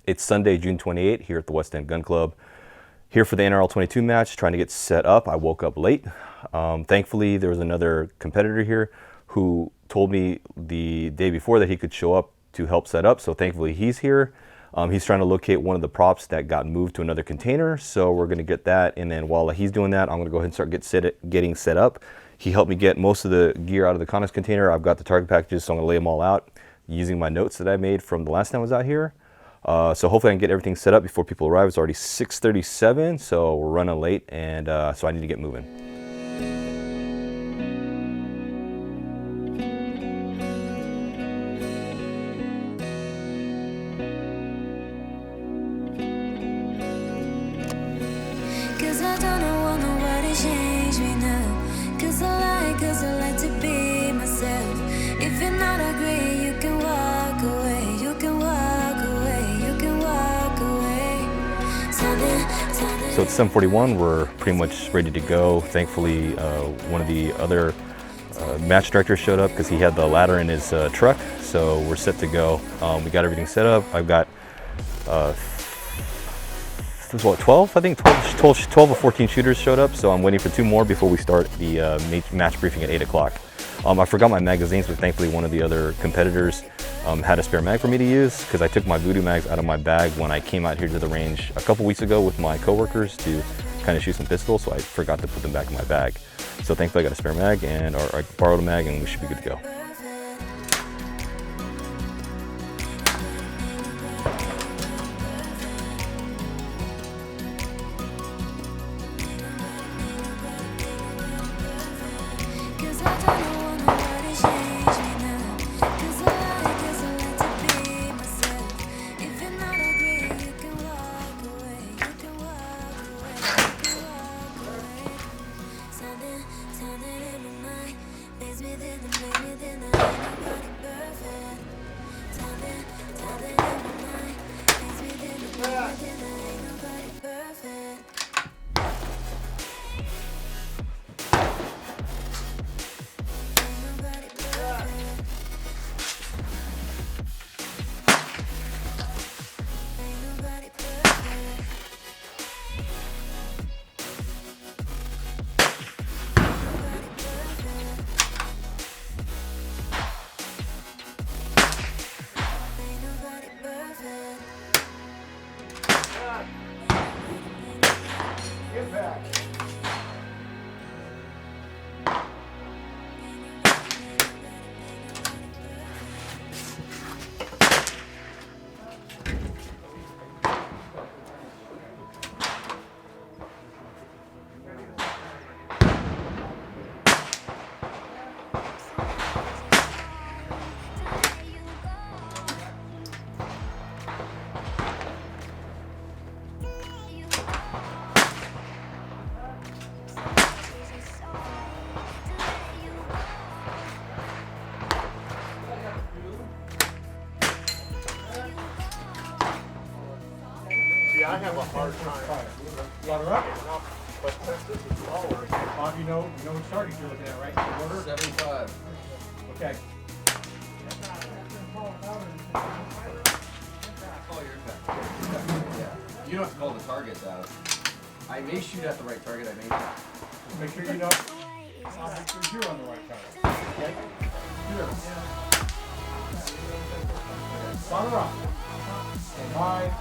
It's Sunday, June 28th here at the West End Gun Club. Here for the NRL22 match, trying to get set up. I woke up late. Thankfully, there was another competitor here who told me the day before that he could show up to help set up. So thankfully he's here. He's trying to locate one of the props that got moved to another container. So we're going to get that. And then while he's doing that, I'm going to go ahead and start getting set up. He helped me get most of the gear out of the Connex container. I've got the target packages, so I'm going to lay them all out using my notes that I made from the last time I was out here. So hopefully I can get everything set up before people arrive. It's already 6:37, so we're running late, and so I need to get moving. Cause I don't want nobody to change me now. Cause I like to be myself. If you're not agree, you can walk away. You can walk away. You can walk away. So it's 7:41. We're pretty much ready to go. Thankfully, one of the other match directors showed up because he had the ladder in his truck. So we're set to go. We got everything set up. I've got 12, I think 12 or 14 shooters showed up, so I'm waiting for 2 more before we start the match briefing at 8 o'clock. I forgot my magazines, but thankfully one of the other competitors had a spare mag for me to use because I took my voodoo mags out of my bag when I came out here to the range a couple weeks ago with my coworkers to kind of shoot some pistols, so I forgot to put them back in my bag. So thankfully I got a spare mag, or I borrowed a mag, and we should be good to go. Get back. I have a hard time. Water up. But since this is lower. Bob, you know which target you're looking at, right? Order? 75. Okay. Oh, you're back. Yeah. You don't have to call the targets out. I may shoot at the right target, I may not. Make sure you know. I'll make sure you're on the right target. Okay? Here. Water up. Stand by.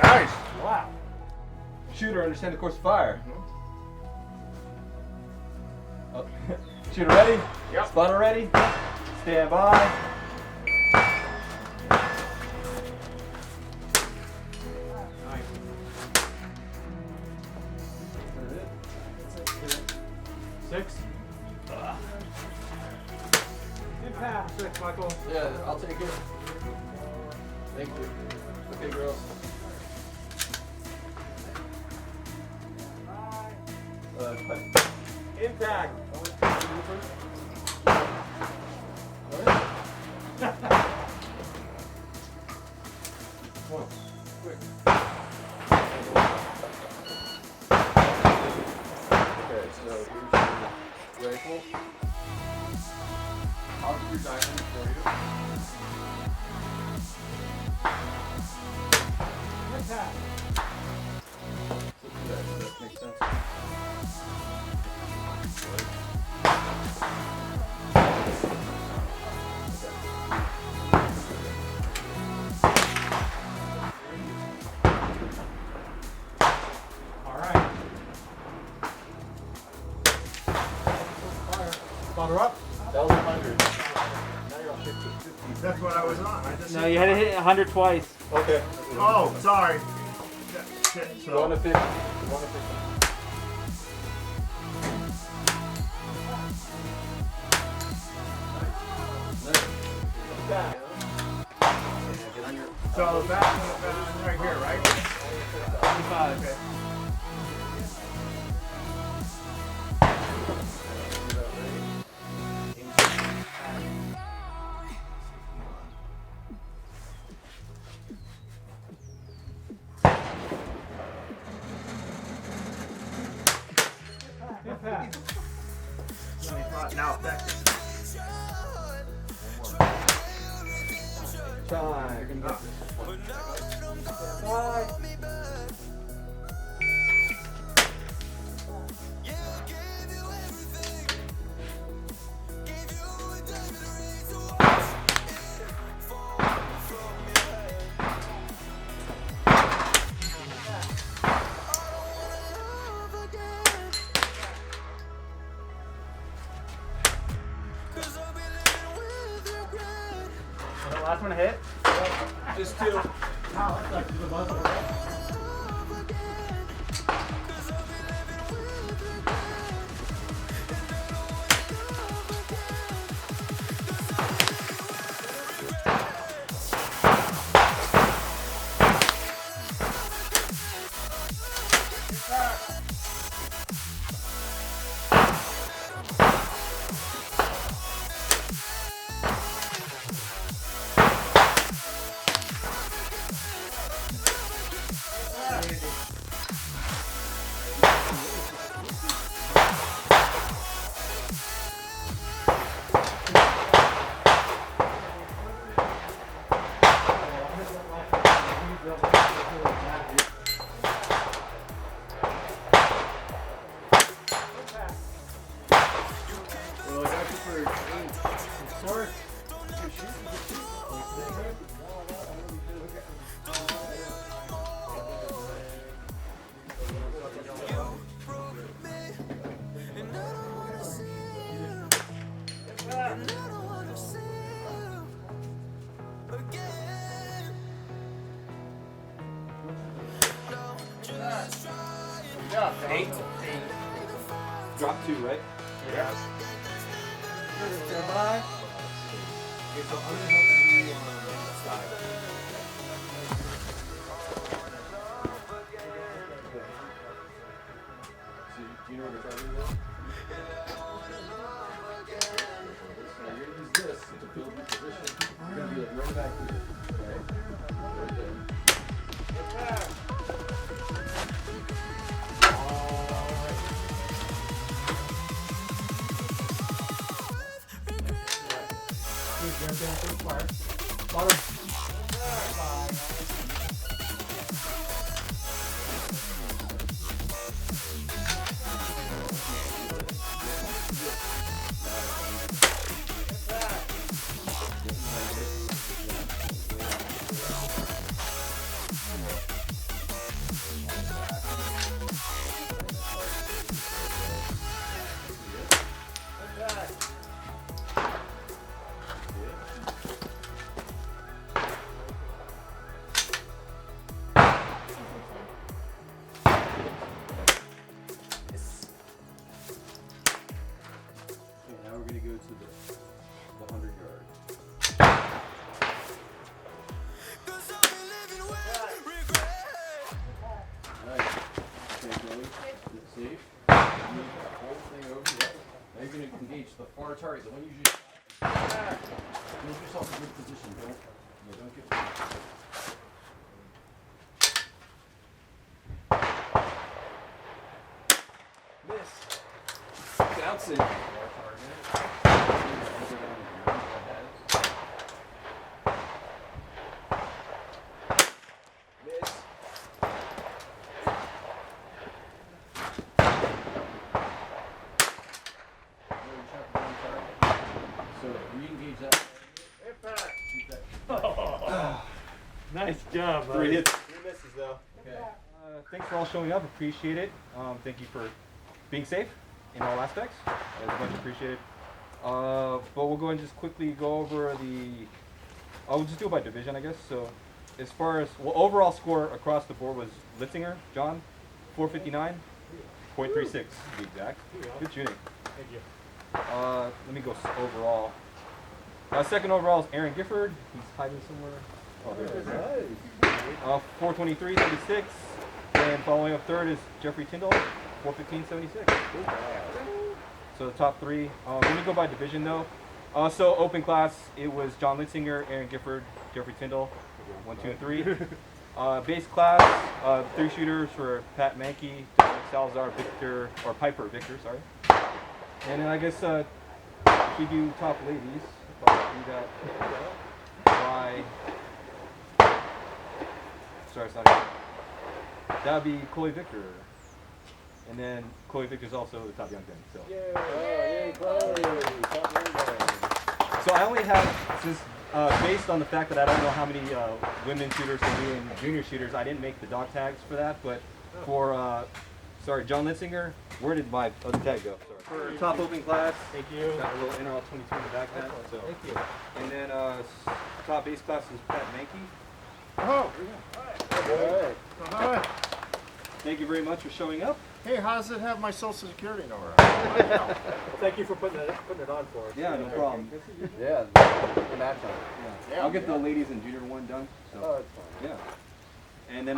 Nice. Wow. Shooter, understand the course of fire. Oh. Shooter ready? Yep. Spotter ready? Stand by. Six. Impact. Thanks, Michael. Yeah, I'll take it. Thank you. Okay, girls. Impact. Okay, so here's your rifle. I'll do your diamond for you. Impact. So do that. Does that make sense? All right. Spotter up. That was 100. Now you're on 50. That's what I was on. I just No, you had to hit 100 twice. Okay. Oh, sorry. Shit, Go on to so 50. Go on to 50. Nice. Get on your. so that's right here, right? 25. Okay. Impact. 25 now effective. Time. The last one to hit? Just two. Well, I got you for 8. Sorry. Yeah. 8. Drop 2, right? Yes. Goodbye. Okay, so I'm gonna help you on the side. So, do you know where the target is? Now you're gonna use this to build your position. You're gonna be like right back here, right? Right there. we're going to go to the 100-yard. Alright. Okay, Chloe. Get safe. Move that whole thing over. Yep. Now you're going to engage the far target, the one you just shot. Give yourself a good position. Don't get. Miss. Bouncing. Far target. Miss. So re-engage that. Impact. Keep that. Nice job, buddy. 3 hits. 3 misses though. Okay. Thanks for all showing up. Appreciate it. Thank you for being safe in all aspects. It's much appreciated. But we'll go and just quickly go over the. I'll just do it by division, I guess. So, as far as overall score across the board was Litzinger, John, 459.36 to be exact. Good shooting. Thank you. Let me go overall. Second overall is Aaron Gifford. He's hiding somewhere. Oh, there it is. 423.36. And following up third is Jeffrey Tyndall, 415.76. So the top three. Let me go by division though. So open class, it was John Litzinger, Aaron Gifford, Jeffrey Tyndall, 1, 2, and 3. Base class, 3 shooters for Pat Mankey, Salazar, Piper Victor, sorry. And then I guess we do top ladies. I'll do that by. Sorry, it's not good. That would be Chloe Victor. And then Chloe Victor's also the top young thing. So. So I only have, since based on the fact that I don't know how many women shooters can do and junior shooters, I didn't make the dog tags for that. But for, John Litzinger, where did my other tag go? Sorry. For top open class, Thank you. got a little NRL22 in the back of that. So. Thank you. And then top base class is Pat Mankey. Oh. Alright. Alright. Thank you very much for showing up. Hey, how does it have my social security number? Thank you for putting it on for us. Yeah, no problem. Yeah, the match on it. Yeah. I'll get the ladies and junior one done. So. Oh, it's fine. Yeah. And then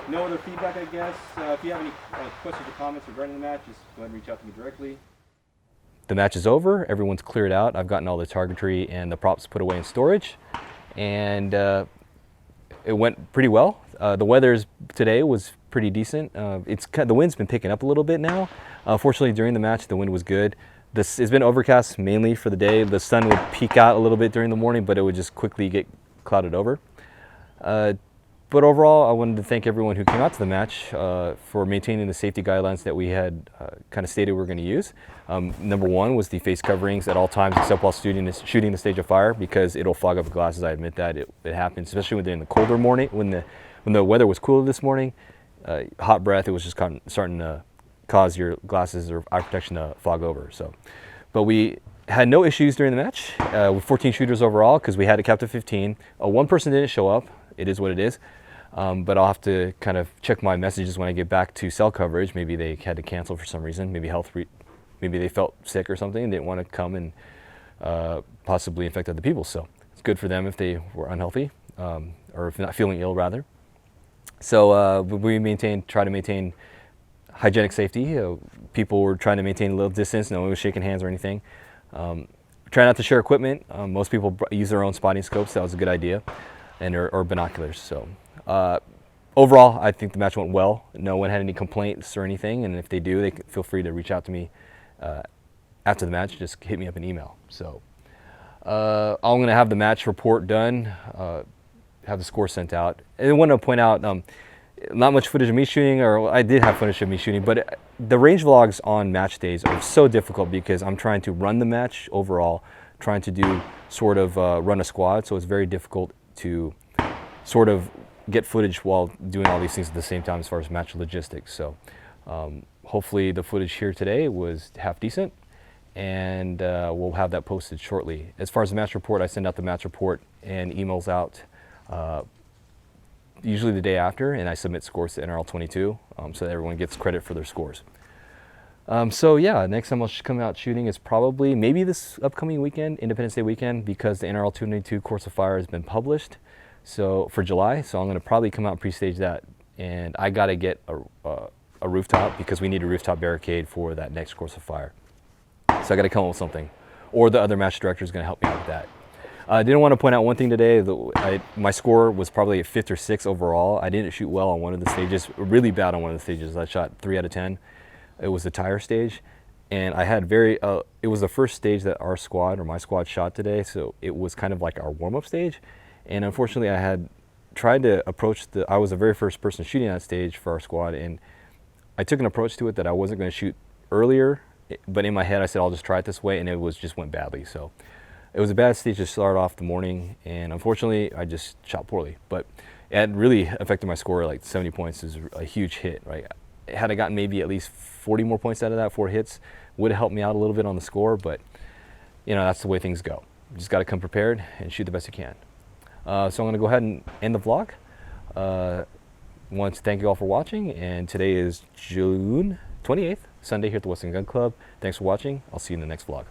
no other feedback, I guess. If you have any questions or comments regarding the match, just go ahead and reach out to me directly. The match is over. Everyone's cleared out. I've gotten all the targetry and the props put away in storage, and it went pretty well. The weather today was pretty decent. The wind's been picking up a little bit now. Fortunately, during the match, the wind was good. It's been overcast mainly for the day. The sun would peek out a little bit during the morning, but it would just quickly get clouded over. But overall, I wanted to thank everyone who came out to the match for maintaining the safety guidelines that we had kind of stated we were going to use. Number one was the face coverings at all times except while shooting the stage of fire, because it'll fog up the glasses. I admit that. It happens, especially when they're in the colder morning, when the weather was cooler this morning. Hot breath, it was just starting to cause your glasses or eye protection to fog over. So, but we had no issues during the match with 14 shooters overall, because we had it capped at 15. One person didn't show up. It is what it is. But I'll have to kind of check my messages when I get back to cell coverage. Maybe they had to cancel for some reason. Maybe maybe they felt sick or something and didn't want to come and possibly infect other people. So it's good for them if they were unhealthy or if not feeling ill, rather. So we try to maintain hygienic safety. People were trying to maintain a little distance. No one was shaking hands or anything. Try not to share equipment. Most people use their own spotting scopes. That was a good idea, and or binoculars. So. Overall, I think the match went well. No one had any complaints or anything, and if they do, they can feel free to reach out to me after the match. Just hit me up an email. So I'm going to have the match report done, have the score sent out. And I want to point out, not much footage of me shooting, or I did have footage of me shooting, but the range vlogs on match days are so difficult because I'm trying to run the match overall, trying to do sort of run a squad, so it's very difficult to sort of get footage while doing all these things at the same time as far as match logistics. So hopefully the footage here today was half decent, and we'll have that posted shortly. As far as the match report, I send out the match report and emails out usually the day after, and I submit scores to NRL22 so that everyone gets credit for their scores. So yeah, next time I'll come out shooting is probably maybe this upcoming weekend, Independence Day weekend, because the NRL22 Course of Fire has been published. So for July, so I'm gonna probably come out and pre-stage that, and I gotta get a rooftop because we need a rooftop barricade for that next Course of Fire. So I gotta come up with something, or the other match director is gonna help me out with that. I didn't want to point out one thing today. My score was probably a 5th or 6th overall. I didn't shoot well on one of the stages, really bad on one of the stages. I shot 3 out of 10. It was the tire stage, and I had it was the first stage that our squad or my squad shot today, so it was kind of like our warm-up stage. And unfortunately, I had tried to approach I was the very first person shooting that stage for our squad, and I took an approach to it that I wasn't going to shoot earlier, but in my head I said I'll just try it this way, and it just went badly. So it was a bad stage to start off the morning, and unfortunately I just shot poorly. But it really affected my score. Like 70 points is a huge hit, right? Had I gotten maybe at least 40 more points out of that, 4 hits, would have helped me out a little bit on the score, but you know, that's the way things go. You just got to come prepared and shoot the best you can. So I'm going to go ahead and end the vlog. Want to thank you all for watching, and today is June 28th, Sunday here at the West End Gun Club. Thanks for watching. I'll see you in the next vlog.